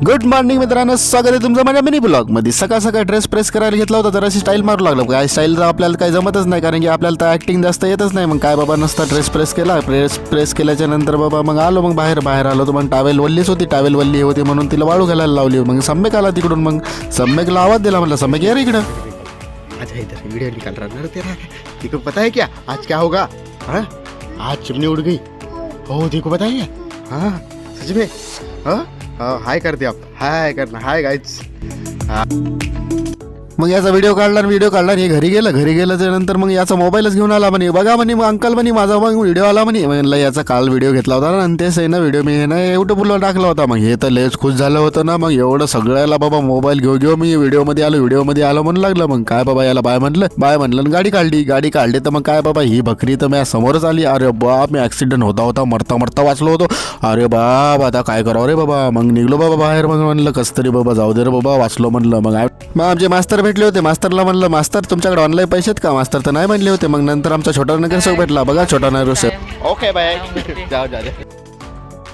Good morning मित्रांनो, स्वागत आहे तुमचं माझ्या मिनी ब्लॉग मध्ये. सकाळ सकाळ ड्रेस प्रेस करायला घेतला होता तर अशी स्टाईल मारू लागलो. काय स्टाईल आपल्याला काही जमतच नाही, कारण की आपल्याला तर ऍक्टिंग जास्त येतच नाही. मग काय बाबा, नसता ड्रेस प्रेस केला. प्रेस केल्याच्या नंतर बाबा मग आलो, मग बाहेर आलो तर मग टावेल वल्लीच होती. टावेल वल्ली होती म्हणून तिला वाळू घालायला लावली. मग सम्यक आला तिकडून, मग सम्यकला आवाज दिला, म्हणलं सम्यक यार इकडं. अच्छा इधर वीडियो निकाल रहा है तेरा. देखो पता है क्या आज क्या होगा? हाँ आज चिमनी उड़ गई. हो देखो बताइए. हाँ सच में. हाँ हाय कर दे आप. हाय करना. Hi guys. मग याचा व्हिडिओ काढला आणि घरी गेल्याच्या नंतर मग याचा मोबाईलच घेऊन आला. म्हणे बघा, म्हणे मग अंकल म्हणे माझा मग व्हिडिओ आला. म्हणे म्हणलं याचा काल व्हिडिओ घेतला होता ना, आणि तेच आहे ना व्हिडिओ मी ना युट्यूबला टाकला होता. मग हे तर लयच खुश झालं होतं ना. मग एवढं सगळ्याला बाबा मोबाईल घेऊ मी व्हिडिओमध्ये आलो म्हणून लागलं. मग काय बाबा याला बाय म्हणलं आणि गाडी काढली तर मग काय बाबा ही बकरी तर माझ्या समोरच आली. अरे बाप, मी ऍक्सिडेंट होता मरता वाचलो होतो. अरे बाप, आता काय करावं रे बाबा. मग निघलो बाबा बाहेर. मग म्हणलं कस तरी बाबा जाऊ दे रे बाबा, वाचलो म्हणलं. मग आमचे मास्तर भेटले होते. मास्तरला म्हणलं, मास्तर तुमच्याकडे ऑनलाईन पैसे आहेत का? मास्तर तर नाही म्हणले होते. मग नंतर आमचा छोटा नगरसेवक भेटला. बघा छोटा नगरसेवक. Okay bye. जाओ.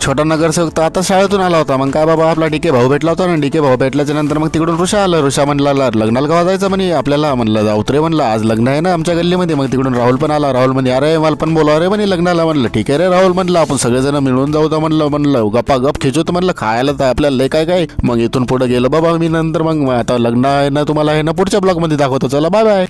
छोटा नगरसेवक तर आता शाळेतून आला होता. मग काय बाबा आपला डीके भाऊ भेटला होता ना. डीके भाऊ भेटल्याच्या नंतर मग तिकडून ऋषा आलं. ऋषा म्हणला लग्नाला केव्हा जायचं म्हणे आपल्याला. म्हणलं जाऊ रे म्हणलं, आज लग्न आहे ना आमच्या गल्लीमध्ये. मग तिकडून राहुल पण आला. राहुल म्हणजे अरे मला पण बोलाव रे म्हणे लग्नाला. म्हणलं ठीक आहे रे राहुल, म्हणलं आपण सगळेजण मिळून जाऊ तर म्हणलं गप्पा गप खिचू. म्हणलं खायला तर आपल्याला लय काय. मग इथून पुढे गेलो बाबा मी. नंतर मग आता लग्न आहे ना, तुम्हाला आहे ना पुढच्या ब्लॉगमध्ये दाखवतो. चला बाय बाय.